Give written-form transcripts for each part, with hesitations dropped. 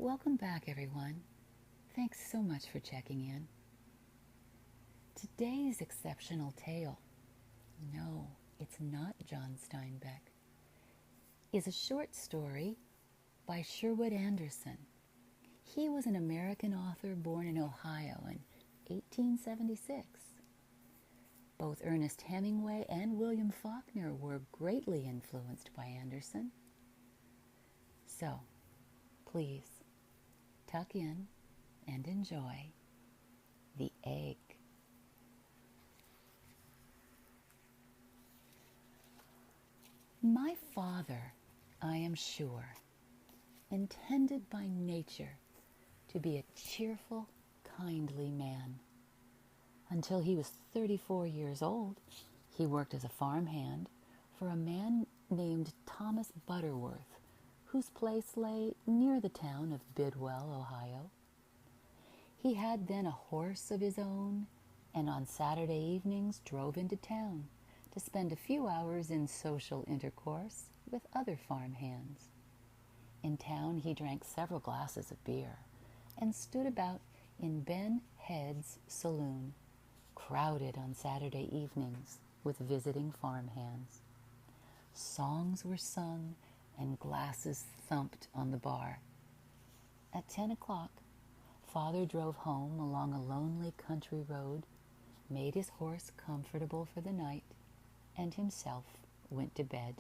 Welcome back, everyone. Thanks so much for checking in. Today's exceptional tale, no, it's not John Steinbeck, is a short story by Sherwood Anderson. He was an American author born in Ohio in 1876. Both Ernest Hemingway and William Faulkner were greatly influenced by Anderson. So, please, tuck in and enjoy The Egg. My father, I am sure, intended by nature to be a cheerful, kindly man. Until he was 34 years old, he worked as a farmhand for a man named Thomas Butterworth, whose place lay near the town of Bidwell, Ohio. He had then a horse of his own, and on Saturday evenings drove into town to spend a few hours in social intercourse with other farmhands. In town he drank several glasses of beer and stood about in Ben Head's saloon, crowded on Saturday evenings with visiting farmhands. Songs were sung and glasses thumped on the bar. At 10 o'clock, Father drove home along a lonely country road, made his horse comfortable for the night, and himself went to bed,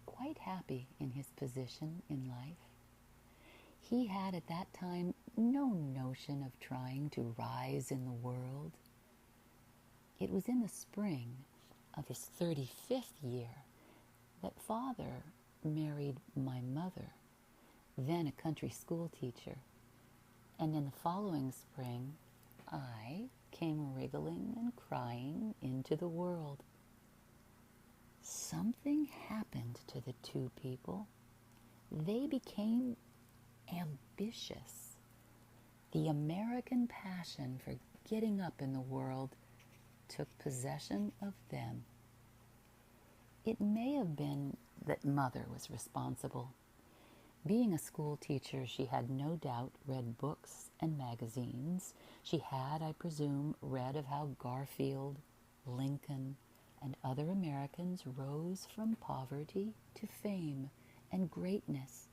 quite happy in his position in life. He had at that time no notion of trying to rise in the world. It was in the spring of his 35th year that Father married my mother, then a country school teacher, and in the following spring I came wriggling and crying into the world. Something happened to the two people. They became ambitious. The American passion for getting up in the world took possession of them. It may have been that Mother was responsible. Being a school teacher, she had no doubt read books and magazines. She had, I presume, read of how Garfield, Lincoln, and other Americans rose from poverty to fame and greatness.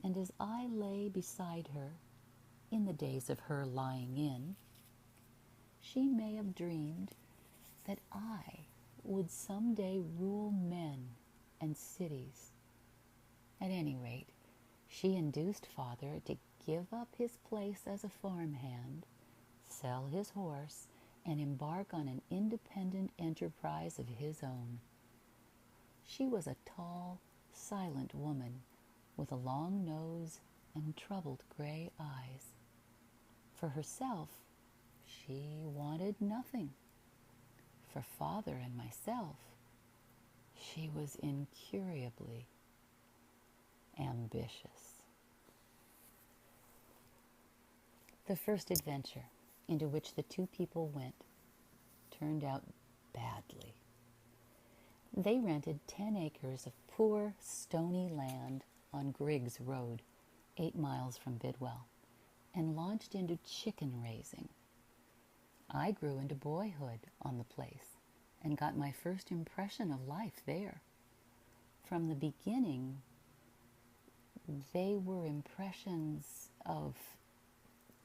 And as I lay beside her, in the days of her lying in, she may have dreamed that I would someday rule men and cities. At any rate, she induced Father to give up his place as a farmhand, sell his horse, and embark on an independent enterprise of his own. She was a tall, silent woman with a long nose and troubled gray eyes. For herself, she wanted nothing. For Father and myself, she was incurably ambitious. The first adventure into which the two people went turned out badly. They rented 10 acres of poor, stony land on Griggs Road, 8 miles from Bidwell, and launched into chicken raising. I grew into boyhood on the place and got my first impression of life there. From the beginning, they were impressions of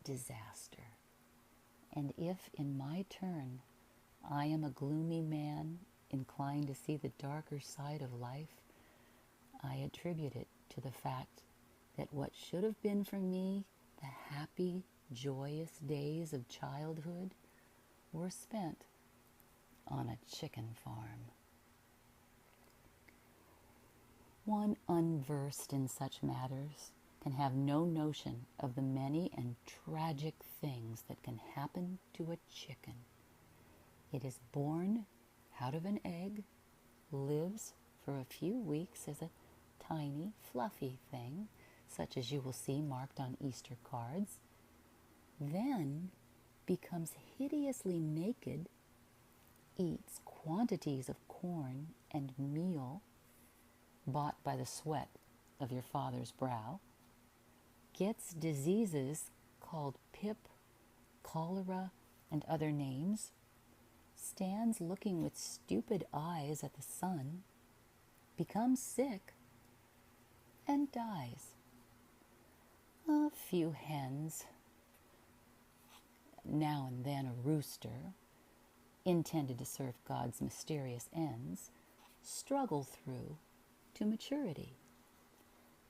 disaster. And if, in my turn, I am a gloomy man inclined to see the darker side of life, I attribute it to the fact that what should have been for me the happy, joyous days of childhood were spent on a chicken farm. One unversed in such matters can have no notion of the many and tragic things that can happen to a chicken. It is born out of an egg, lives for a few weeks as a tiny, fluffy thing, such as you will see marked on Easter cards, then becomes hideously naked, eats quantities of corn and meal bought by the sweat of your father's brow, gets diseases called pip, cholera, and other names, stands looking with stupid eyes at the sun, becomes sick, and dies. A few hens, now and then a rooster, intended to serve God's mysterious ends, struggle through to maturity.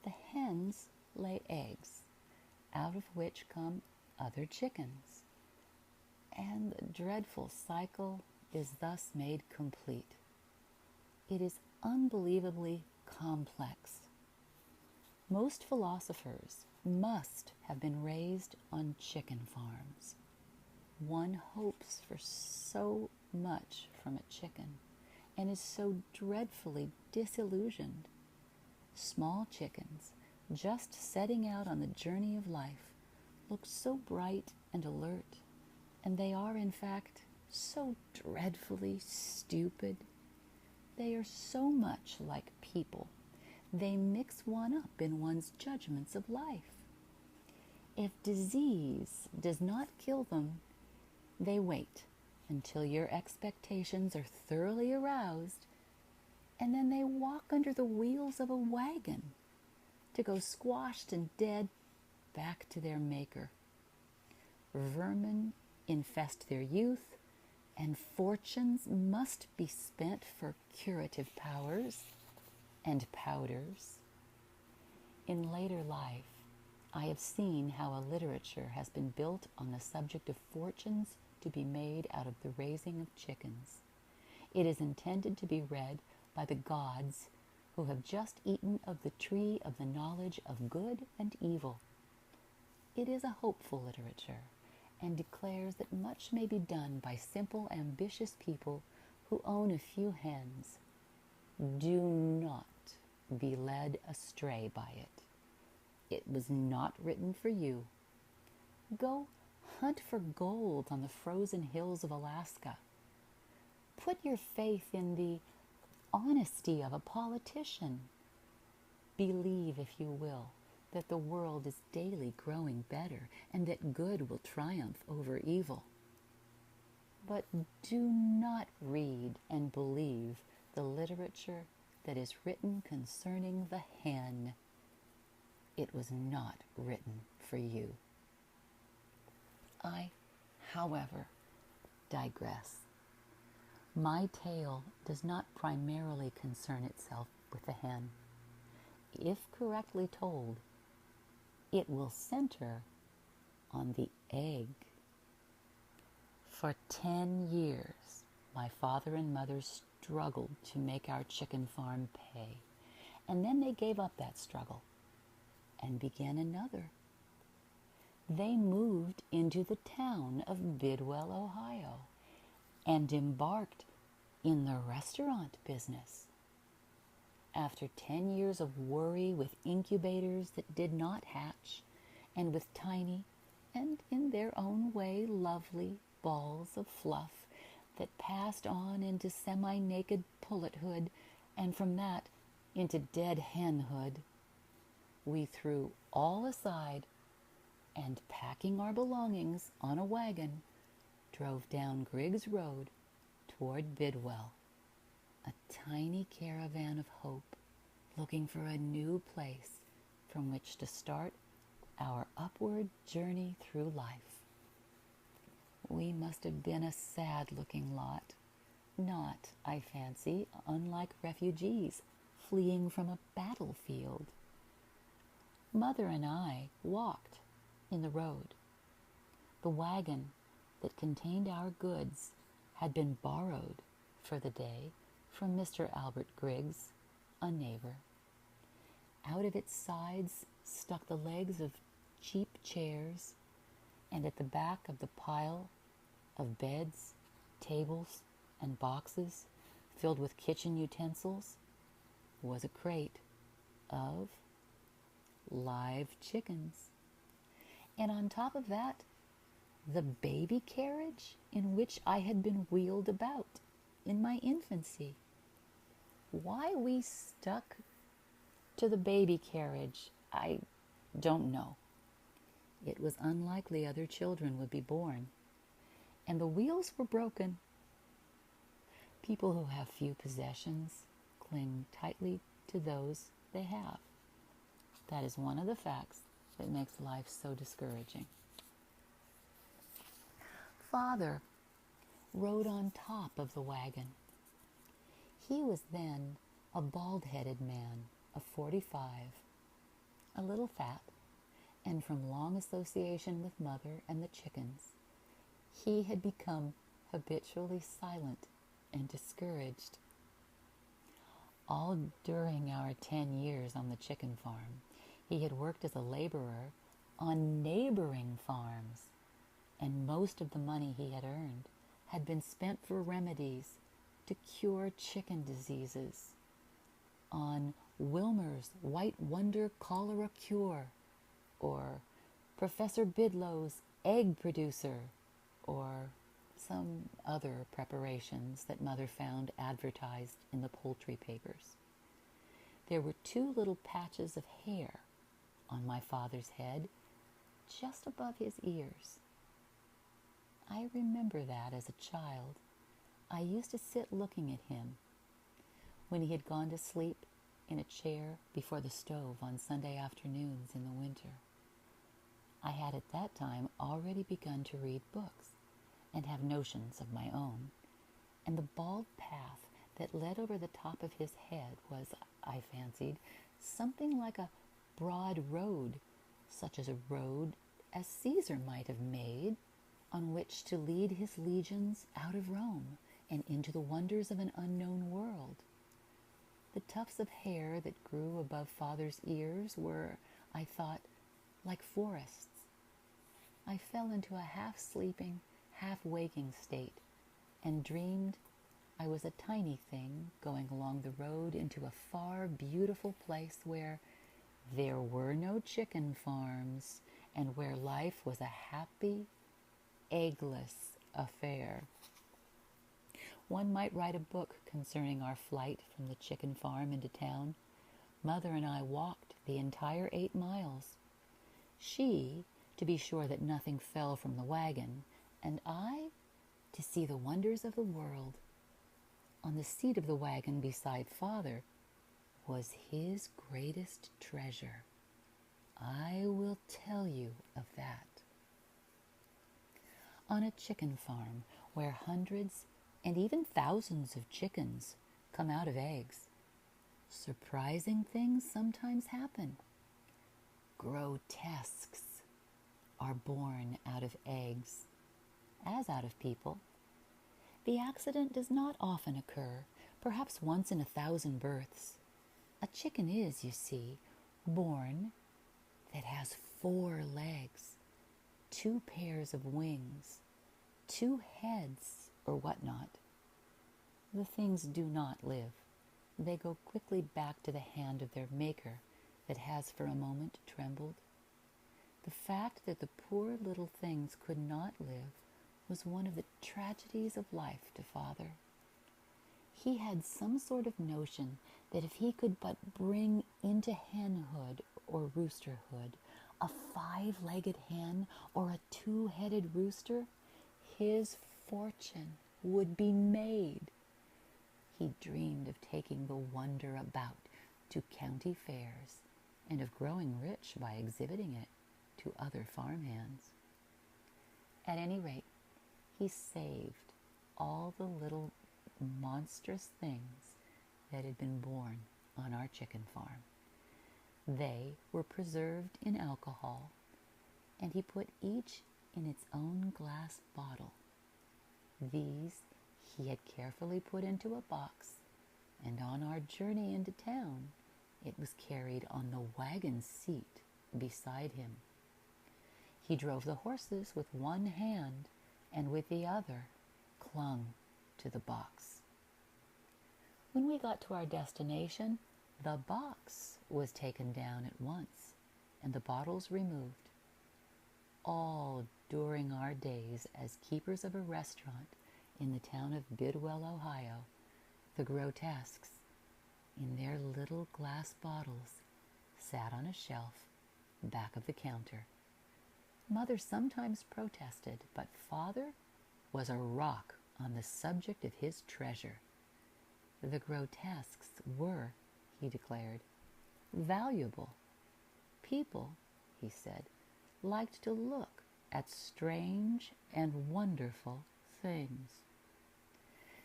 The hens lay eggs, out of which come other chickens, and the dreadful cycle is thus made complete. It is unbelievably complex. Most philosophers must have been raised on chicken farms. One hopes for so much from a chicken and is so dreadfully disillusioned. Small chickens, just setting out on the journey of life, look so bright and alert, and they are, in fact, so dreadfully stupid. They are so much like people. They mix one up in one's judgments of life. If disease does not kill them, they wait until your expectations are thoroughly aroused, and then they walk under the wheels of a wagon to go squashed and dead back to their maker. Vermin infest their youth, and fortunes must be spent for curative powers and powders. In later life, I have seen how a literature has been built on the subject of fortunes to be made out of the raising of chickens. It is intended to be read by the gods who have just eaten of the tree of the knowledge of good and evil. It is a hopeful literature, and declares that much may be done by simple, ambitious people who own a few hens. Do not be led astray by it. It was not written for you. Go hunt for gold on the frozen hills of Alaska. Put your faith in the honesty of a politician. Believe, if you will, that the world is daily growing better and that good will triumph over evil. But do not read and believe the literature that is written concerning the hen. It was not written for you. I, however, digress. My tale does not primarily concern itself with the hen. If correctly told, it will center on the egg. For 10 years, my father and mother struggled to make our chicken farm pay, and then they gave up that struggle and began another. They moved into the town of Bidwell, Ohio, and embarked in the restaurant business. After 10 years of worry with incubators that did not hatch, and with tiny and in their own way lovely balls of fluff that passed on into semi-naked pullethood, and from that into dead henhood, we threw all aside and, packing our belongings on a wagon, drove down Griggs Road toward Bidwell, a tiny caravan of hope, looking for a new place from which to start our upward journey through life. We must have been a sad-looking lot, not, I fancy, unlike refugees fleeing from a battlefield. Mother and I walked in the road. The wagon that contained our goods had been borrowed for the day from Mr. Albert Griggs, a neighbor. Out of its sides stuck the legs of cheap chairs, and at the back of the pile of beds, tables, and boxes filled with kitchen utensils was a crate of live chickens. And on top of that, the baby carriage in which I had been wheeled about in my infancy. Why we stuck to the baby carriage, I don't know. It was unlikely other children would be born, and the wheels were broken. People who have few possessions cling tightly to those they have. That is one of the facts that makes life so discouraging. Father rode on top of the wagon. He was then a bald-headed man of 45, a little fat, and from long association with Mother and the chickens, he had become habitually silent and discouraged. All during our 10 years on the chicken farm, he had worked as a laborer on neighboring farms, and most of the money he had earned had been spent for remedies to cure chicken diseases, on Wilmer's White Wonder Cholera Cure, or Professor Bidlow's Egg Producer, or some other preparations that Mother found advertised in the poultry papers. There were 2 little patches of hair on my father's head, just above his ears. I remember that as a child. I used to sit looking at him when he had gone to sleep in a chair before the stove on Sunday afternoons in the winter. I had at that time already begun to read books and have notions of my own, and the bald path that led over the top of his head was, I fancied, something like a broad road, such as a road as Caesar might have made, on which to lead his legions out of Rome and into the wonders of an unknown world. The tufts of hair that grew above Father's ears were, I thought, like forests. I fell into a half-sleeping, half-waking state, and dreamed I was a tiny thing going along the road into a far, beautiful place where there were no chicken farms, and where life was a happy, eggless affair. One might write a book concerning our flight from the chicken farm into town. Mother and I walked the entire 8 miles. She, to be sure that nothing fell from the wagon, and I, to see the wonders of the world. On the seat of the wagon beside Father was his greatest treasure. I will tell you of that. On a chicken farm where hundreds and even thousands of chickens come out of eggs, surprising things sometimes happen. Grotesques are born out of eggs, as out of people. The accident does not often occur, perhaps once in 1,000 births. A chicken is, you see, born that has 4 legs, 2 pairs of wings, 2 heads, or whatnot. The things do not live. They go quickly back to the hand of their maker that has for a moment trembled. The fact that the poor little things could not live was one of the tragedies of life to Father. He had some sort of notion that if he could but bring into henhood or roosterhood a 5-legged hen or a 2-headed rooster, his fortune would be made. He dreamed of taking the wonder about to county fairs and of growing rich by exhibiting it to other farmhands. At any rate, he saved all the little monstrous things that had been born on our chicken farm. They were preserved in alcohol, and he put each in its own glass bottle. These he had carefully put into a box, and on our journey into town, it was carried on the wagon seat beside him. He drove the horses with one hand, and with the other clung to the box. When we got to our destination, the box was taken down at once, and the bottles removed. All during our days as keepers of a restaurant in the town of Bidwell, Ohio, the grotesques, in their little glass bottles, sat on a shelf back of the counter, Mother sometimes protested, but Father was a rock on the subject of his treasure. The grotesques were, he declared, valuable. People, he said, liked to look at strange and wonderful things.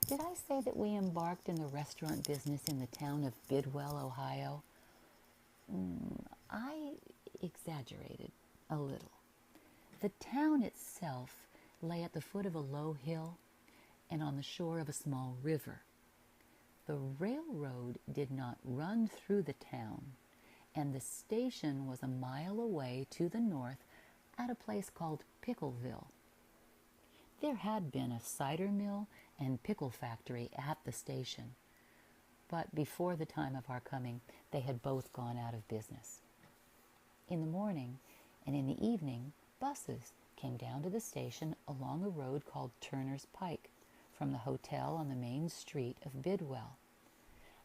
Did I say that we embarked in the restaurant business in the town of Bidwell, Ohio? I exaggerated a little. The town itself lay at the foot of a low hill and on the shore of a small river. The railroad did not run through the town, and the station was a mile away to the north at a place called Pickleville. There had been a cider mill and pickle factory at the station, but before the time of our coming, they had both gone out of business. In the morning and in the evening, buses came down to the station along a road called Turner's Pike from the hotel on the main street of Bidwell.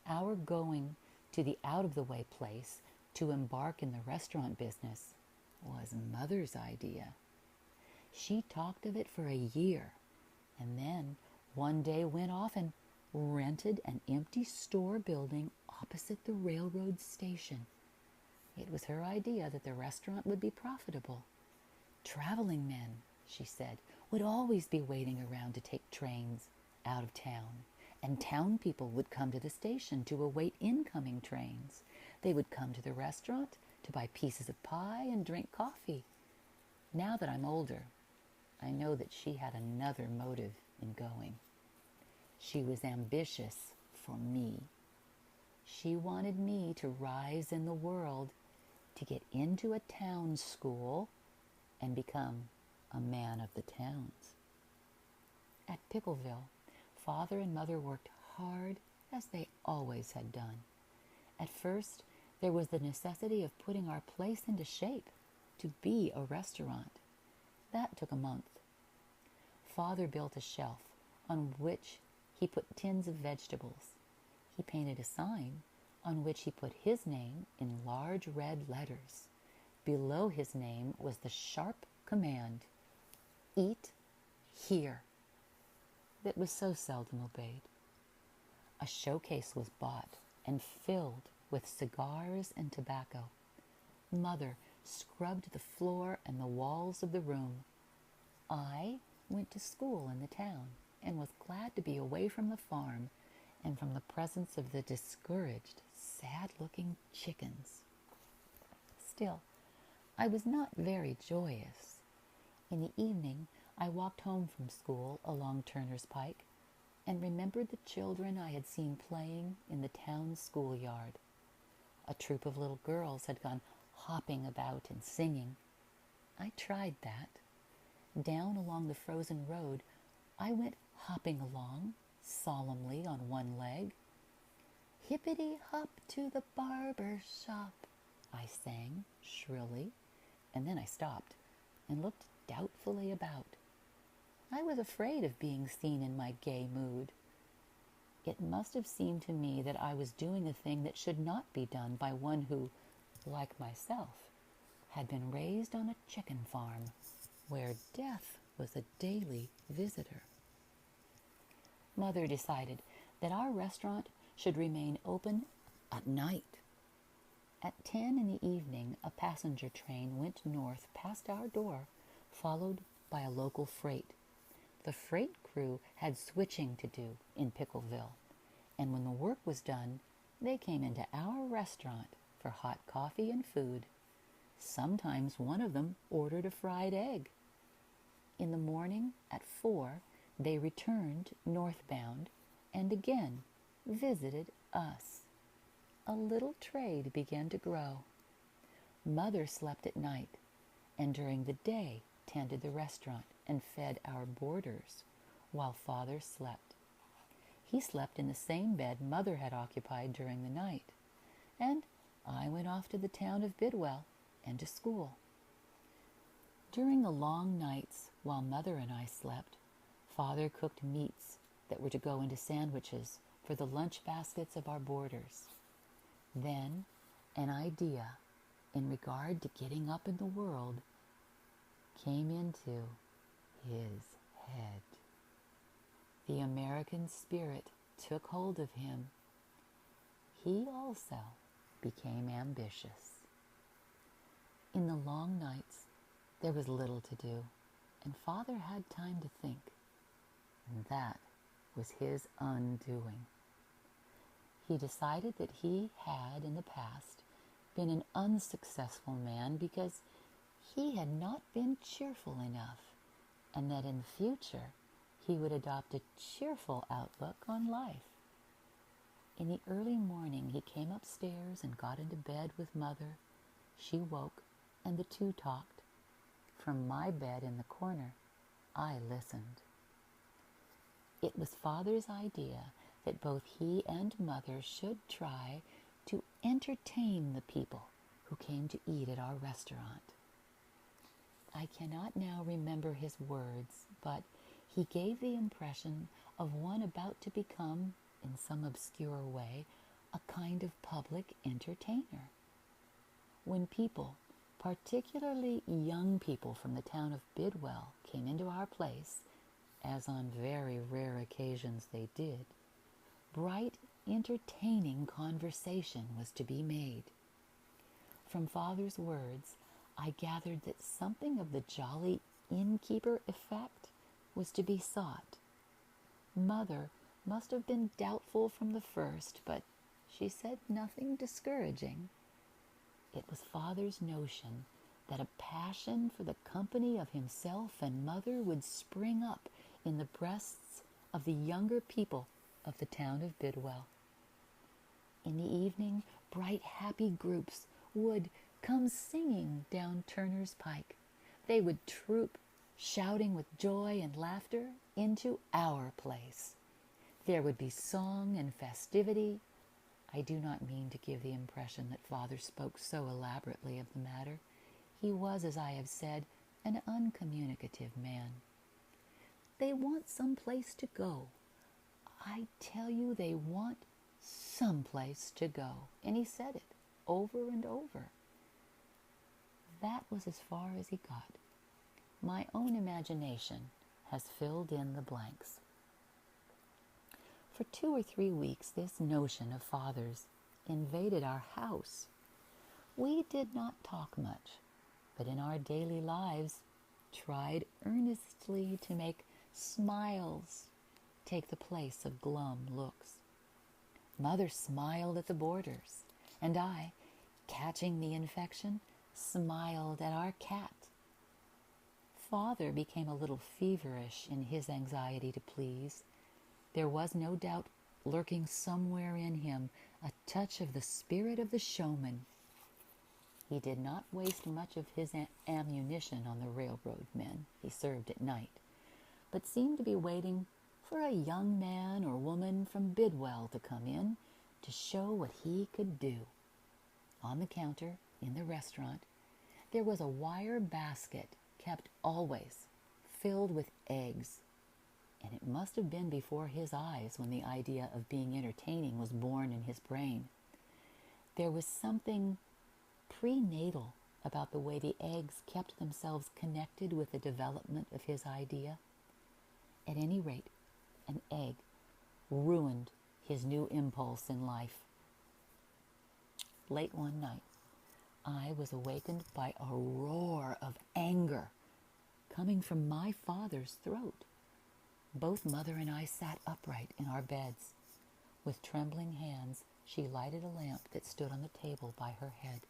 Our going to the out-of-the-way place to embark in the restaurant business was Mother's idea. She talked of it for a year, and then one day went off and rented an empty store building opposite the railroad station. It was her idea that the restaurant would be profitable. Traveling men, she said, would always be waiting around to take trains out of town, and town people would come to the station to await incoming trains. They would come to the restaurant to buy pieces of pie and drink coffee. Now that I'm older, I know that she had another motive in going. She was ambitious for me. She wanted me to rise in the world, to get into a town school and become a man of the towns. At Pickleville, Father and Mother worked hard as they always had done. At first, there was the necessity of putting our place into shape to be a restaurant. That took a month. Father built a shelf on which he put tins of vegetables. He painted a sign on which he put his name in large red letters. Below his name was the sharp command, "Eat here," that was so seldom obeyed. A showcase was bought and filled with cigars and tobacco. Mother scrubbed the floor and the walls of the room. I went to school in the town and was glad to be away from the farm and from the presence of the discouraged, sad-looking chickens. Still, I was not very joyous. In the evening, I walked home from school along Turner's Pike and remembered the children I had seen playing in the town schoolyard. A troop of little girls had gone hopping about and singing. I tried that. Down along the frozen road, I went hopping along, solemnly on one leg. "Hippity-hop to the barber shop," I sang shrilly, and then I stopped and looked doubtfully about. I was afraid of being seen in my gay mood. It must have seemed to me that I was doing a thing that should not be done by one who, like myself, had been raised on a chicken farm where death was a daily visitor. Mother decided that our restaurant should remain open at night. At 10 in the evening, a passenger train went north past our door, followed by a local freight. The freight crew had switching to do in Pickleville, and when the work was done, they came into our restaurant for hot coffee and food. Sometimes one of them ordered a fried egg. In the morning at 4, they returned northbound and again visited us. A little trade began to grow. Mother slept at night, and during the day tended the restaurant and fed our boarders, while Father slept. He slept in the same bed Mother had occupied during the night, and I went off to the town of Bidwell and to school. During the long nights while Mother and I slept, Father cooked meats that were to go into sandwiches for the lunch baskets of our boarders. Then an idea in regard to getting up in the world came into his head. The American spirit took hold of him. He also became ambitious. In the long nights, there was little to do, and Father had time to think, and that was his undoing. He decided that he had, in the past, been an unsuccessful man because he had not been cheerful enough, and that in future he would adopt a cheerful outlook on life. In the early morning, he came upstairs and got into bed with Mother. She woke, and the two talked. From my bed in the corner, I listened. It was Father's idea that both he and Mother should try to entertain the people who came to eat at our restaurant. I cannot now remember his words, but he gave the impression of one about to become, in some obscure way, a kind of public entertainer. When people, particularly young people from the town of Bidwell, came into our place, as on very rare occasions they did, bright, entertaining conversation was to be made. From Father's words, I gathered that something of the jolly innkeeper effect was to be sought. Mother must have been doubtful from the first, but she said nothing discouraging. It was Father's notion that a passion for the company of himself and Mother would spring up in the breasts of the younger people of the town of Bidwell. In the evening, bright, happy groups would come singing down Turner's Pike. They would troop, shouting with joy and laughter, into our place. There would be song and festivity. I do not mean to give the impression that Father spoke so elaborately of the matter. He was, as I have said, an uncommunicative man. They want some place to go. I tell you, they want some place to go. And he said it over and over. That was as far as he got. My own imagination has filled in the blanks. For 2 or 3 weeks, this notion of Father's invaded our house. We did not talk much, but in our daily lives tried earnestly to make smiles take the place of glum looks. Mother smiled at the boarders, and I, catching the infection, smiled at our cat. Father became a little feverish in his anxiety to please. There was no doubt lurking somewhere in him a touch of the spirit of the showman. He did not waste much of his ammunition on the railroad men he served at night, but seemed to be waiting for a young man or woman from Bidwell to come in to show what he could do. On the counter, in the restaurant, there was a wire basket kept always filled with eggs, and it must have been before his eyes when the idea of being entertaining was born in his brain. There was something prenatal about the way the eggs kept themselves connected with the development of his idea. At any rate, an egg ruined his new impulse in life. Late one night, I was awakened by a roar of anger coming from my father's throat. Both Mother and I sat upright in our beds. With trembling hands, she lighted a lamp that stood on the table by her head.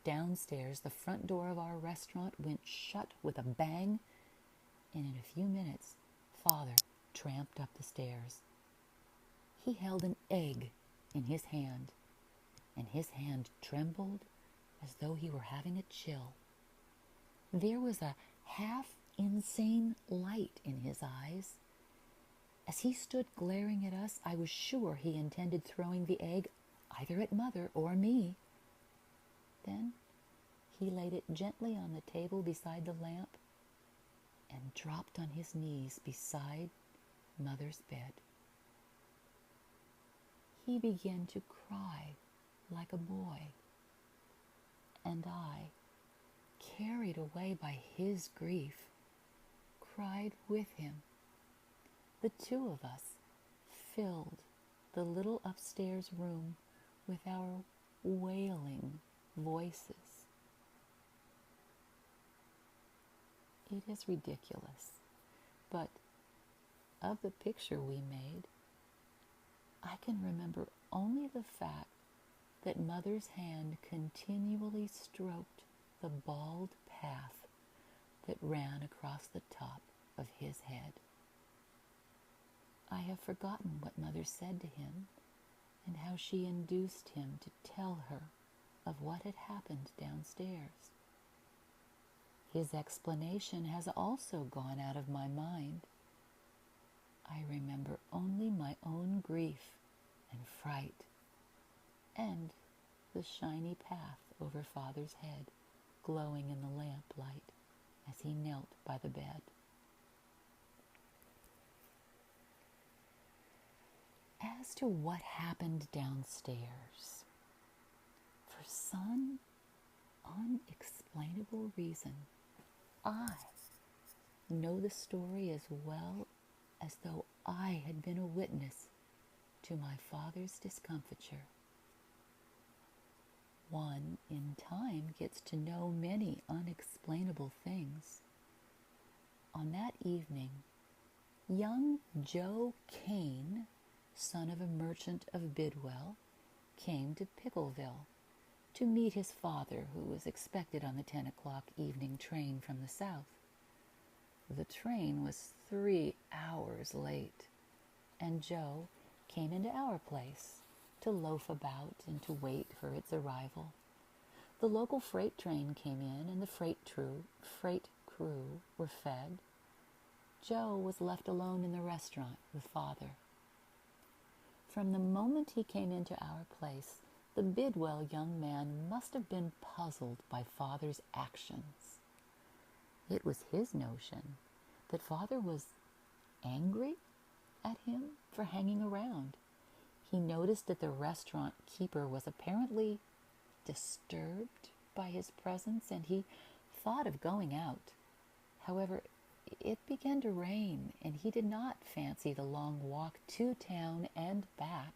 Downstairs, the front door of our restaurant went shut with a bang, and in a few minutes, Father tramped up the stairs. He held an egg in his hand, and his hand trembled as though he were having a chill. There was a half-insane light in his eyes. As he stood glaring at us, I was sure he intended throwing the egg either at Mother or me. Then he laid it gently on the table beside the lamp and dropped on his knees beside Mother's bed. He began to cry like a boy, and I carried away by his grief, cried with him. The two of us filled the little upstairs room with our wailing voices. It is ridiculous, but of the picture we made, I can remember only the fact that Mother's hand continually stroked the bald path that ran across the top of his head. I have forgotten what Mother said to him and how she induced him to tell her of what had happened downstairs. His explanation has also gone out of my mind. I remember only my own grief and fright, and the shiny path over Father's head glowing in the lamplight as he knelt by the bed. As to what happened downstairs, for some unexplainable reason, I know the story as well as though I had been a witness to my father's discomfiture. One, in time, gets to know many unexplainable things. On that evening, young Joe Kane, son of a merchant of Bidwell, came to Pickleville to meet his father, who was expected on the 10 o'clock evening train from the south. The train was 3 hours late, and Joe came into our place to loaf about and to wait for its arrival. The local freight train came in, and the freight crew were fed. Joe was left alone in the restaurant with Father. From the moment he came into our place, the Bidwell young man must have been puzzled by Father's actions. It was his notion that Father was angry at him for hanging around. He noticed that the restaurant keeper was apparently disturbed by his presence, and he thought of going out. However, it began to rain, and he did not fancy the long walk to town and back.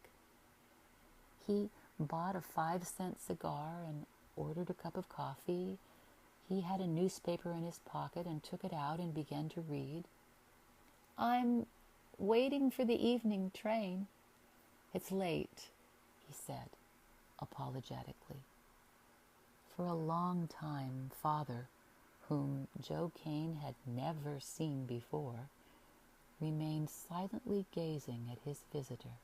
He bought a 5-cent cigar and ordered a cup of coffee. He had a newspaper in his pocket and took it out and began to read. "I'm waiting for the evening train. It's late," he said, apologetically. For a long time, Father, whom Joe Kane had never seen before, remained silently gazing at his visitor.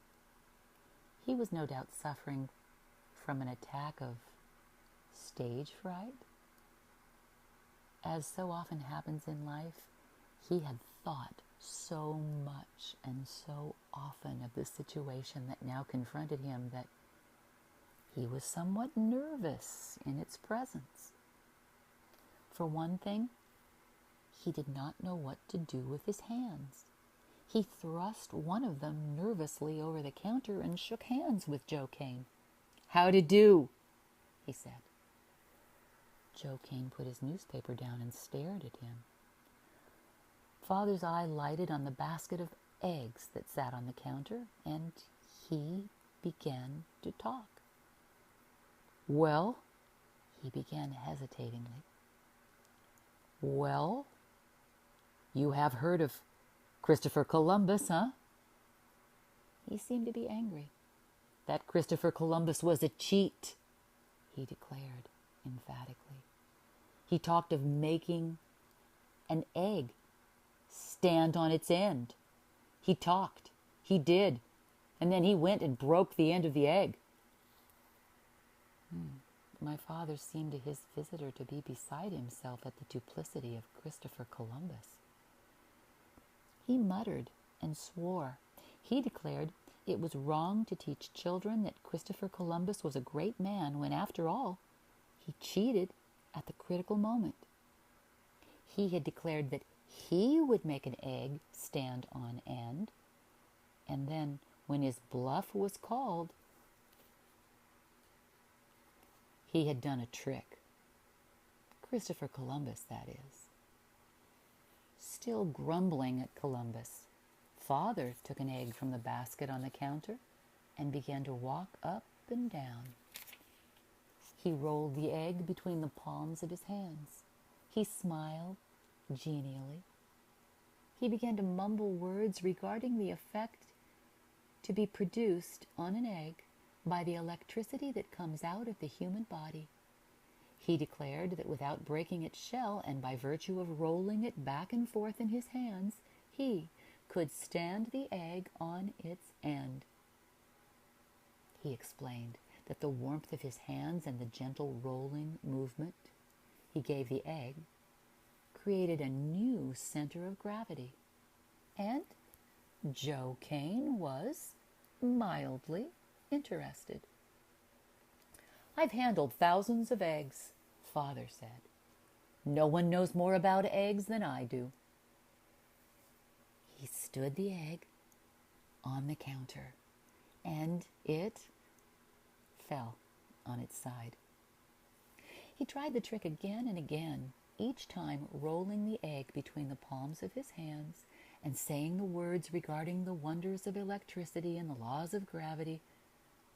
He was no doubt suffering from an attack of stage fright. As so often happens in life, he had thought so much and so often of the situation that now confronted him that he was somewhat nervous in its presence. For one thing, he did not know what to do with his hands. He thrust one of them nervously over the counter and shook hands with Joe Kane. "Howdy do," he said. Joe Kane put his newspaper down and stared at him. Father's eye lighted on the basket of eggs that sat on the counter, and he began to talk. "Well," he began hesitatingly. "Well, you have heard of Christopher Columbus, huh?" He seemed to be angry. "That Christopher Columbus was a cheat," he declared emphatically. "He talked of making an egg stand on its end. He talked, he did, and then he went and broke the end of the egg." My father seemed to his visitor to be beside himself at the duplicity of Christopher Columbus. He muttered and swore. He declared it was wrong to teach children that Christopher Columbus was a great man when, after all, he cheated at the critical moment. He had declared that he would make an egg stand on end, and then, when his bluff was called, he had done a trick. Christopher Columbus, that is. Still grumbling at Columbus, Father took an egg from the basket on the counter and began to walk up and down. He rolled the egg between the palms of his hands. He smiled genially. He began to mumble words regarding the effect to be produced on an egg by the electricity that comes out of the human body. He declared that without breaking its shell and by virtue of rolling it back and forth in his hands, he could stand the egg on its end. He explained that the warmth of his hands and the gentle rolling movement he gave the egg created a new center of gravity. And Joe Kane was mildly interested. "I've handled thousands of eggs," Father said. "No one knows more about eggs than I do." He stood the egg on the counter, and it fell on its side. He tried the trick again and again, each time rolling the egg between the palms of his hands and saying the words regarding the wonders of electricity and the laws of gravity,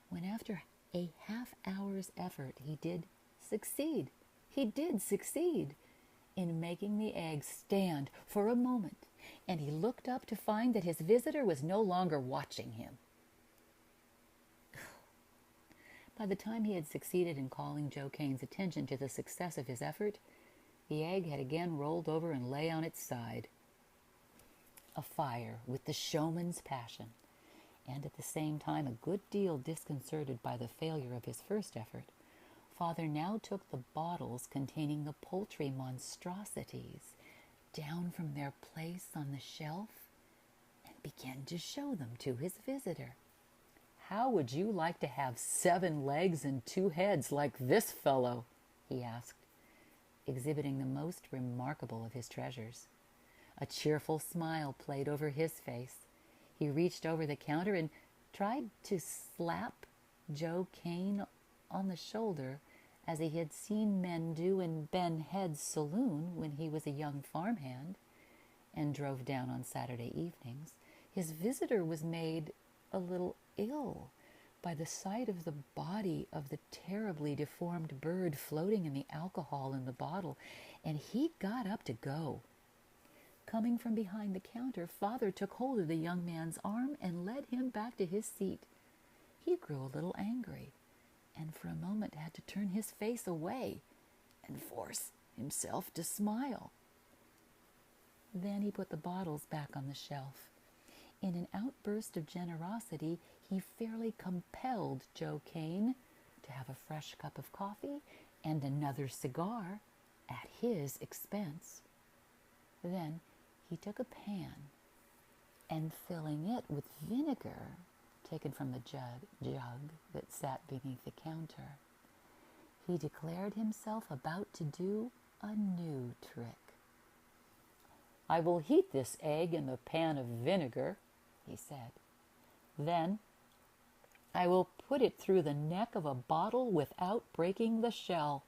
when after a half-hour's effort he did succeed in making the egg stand for a moment, and he looked up to find that his visitor was no longer watching him. By the time he had succeeded in calling Joe Kane's attention to the success of his effort, the egg had again rolled over and lay on its side. Afire with the showman's passion, and at the same time a good deal disconcerted by the failure of his first effort, Father now took the bottles containing the poultry monstrosities down from their place on the shelf and began to show them to his visitor. "How would you like to have 7 legs and 2 heads like this fellow?" he asked, exhibiting the most remarkable of his treasures. A cheerful smile played over his face. He reached over the counter and tried to slap Joe Kane on the shoulder, as he had seen men do in Ben Head's saloon when he was a young farmhand and drove down on Saturday evenings. His visitor was made a little ill by the sight of the body of the terribly deformed bird floating in the alcohol in the bottle, and he got up to go. Coming from behind the counter, Father took hold of the young man's arm and led him back to his seat. He grew a little angry, and for a moment had to turn his face away and force himself to smile. Then he put the bottles back on the shelf. In an outburst of generosity, he fairly compelled Joe Kane to have a fresh cup of coffee and another cigar at his expense. Then he took a pan and, filling it with vinegar taken from the jug that sat beneath the counter, he declared himself about to do a new trick. "I will heat this egg in the pan of vinegar," he said. "Then I will put it through the neck of a bottle without breaking the shell.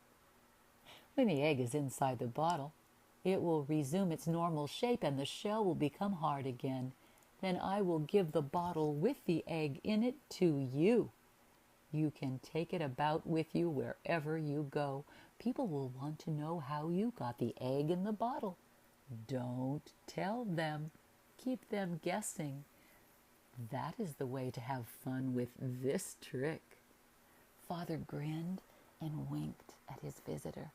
When the egg is inside the bottle, it will resume its normal shape and the shell will become hard again. Then I will give the bottle with the egg in it to you. You can take it about with you wherever you go. People will want to know how you got the egg in the bottle. Don't tell them. Keep them guessing. That is the way to have fun with this trick." Father grinned and winked at his visitor.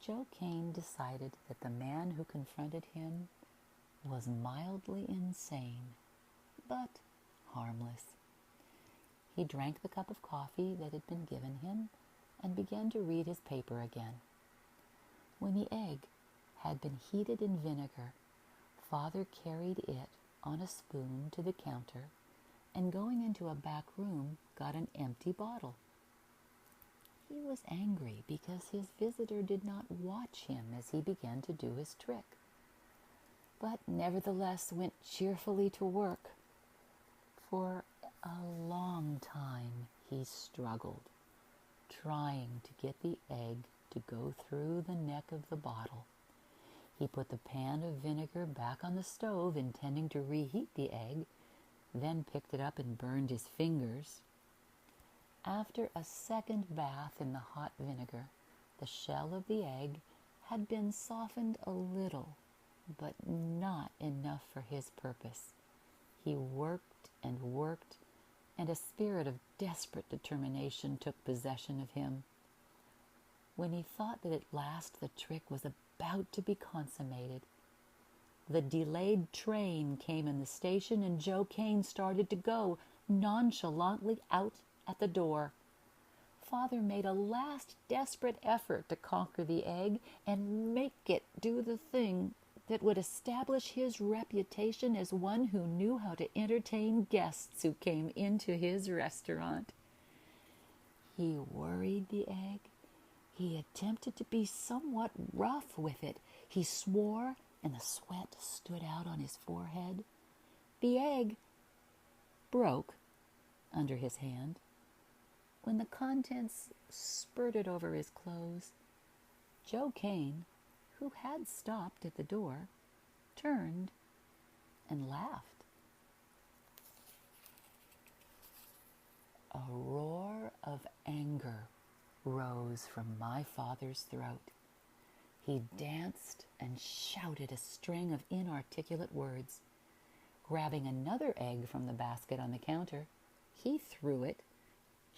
Joe Kane decided that the man who confronted him was mildly insane, but harmless. He drank the cup of coffee that had been given him and began to read his paper again. When the egg had been heated in vinegar, Father carried it on a spoon to the counter and, going into a back room, got an empty bottle. He was angry because his visitor did not watch him as he began to do his trick, but nevertheless went cheerfully to work. For a long time he struggled, trying to get the egg to go through the neck of the bottle. He put the pan of vinegar back on the stove, intending to reheat the egg, then picked it up and burned his fingers. After a second bath in the hot vinegar, the shell of the egg had been softened a little, but not enough for his purpose. He worked, and a spirit of desperate determination took possession of him. When he thought that at last the trick was about to be consummated, the delayed train came in the station, and Joe Kane started to go nonchalantly out at the door. Father made a last desperate effort to conquer the egg and make it do the thing that would establish his reputation as one who knew how to entertain guests who came into his restaurant. He worried the egg. He attempted to be somewhat rough with it. He swore, and the sweat stood out on his forehead. The egg broke under his hand. When the contents spurted over his clothes, Joe Kane, who had stopped at the door, turned and laughed. A roar of anger rose from my father's throat. He danced and shouted a string of inarticulate words. Grabbing another egg from the basket on the counter, he threw it,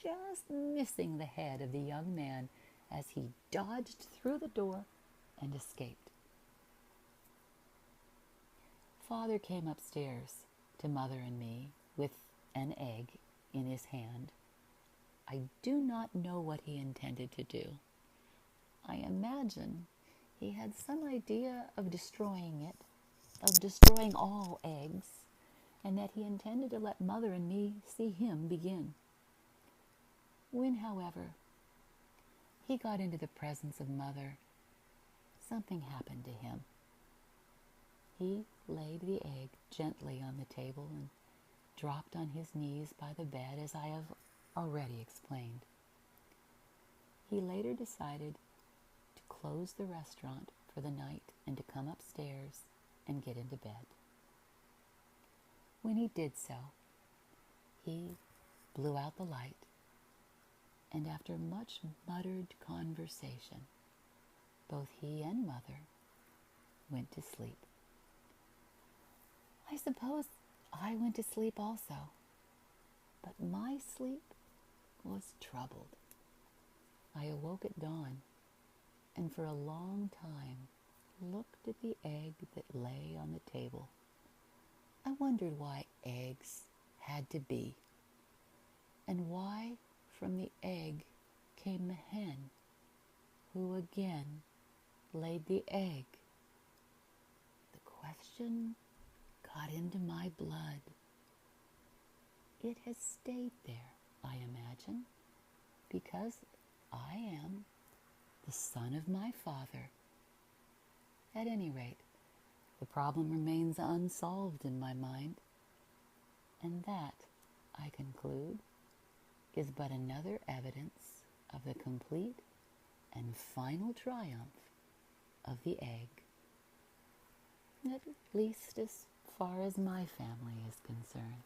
just missing the head of the young man as he dodged through the door and escaped. Father came upstairs to Mother and me with an egg in his hand. I do not know what he intended to do. I imagine he had some idea of destroying it, of destroying all eggs, and that he intended to let Mother and me see him begin. When, however, he got into the presence of Mother, something happened to him. He laid the egg gently on the table and dropped on his knees by the bed, as I have already explained. He later decided to close the restaurant for the night and to come upstairs and get into bed. When he did so, he blew out the light, and after much muttered conversation, both he and Mother went to sleep. I suppose I went to sleep also, but my sleep was troubled. I awoke at dawn, and for a long time looked at the egg that lay on the table. I wondered why eggs had to be, and why from the egg came the hen, who again laid the egg. The question got into my blood. It has stayed there, I imagine, because I am the son of my father. At any rate, the problem remains unsolved in my mind, and that, I conclude, is but another evidence of the complete and final triumph of the egg, at least as far as my family is concerned.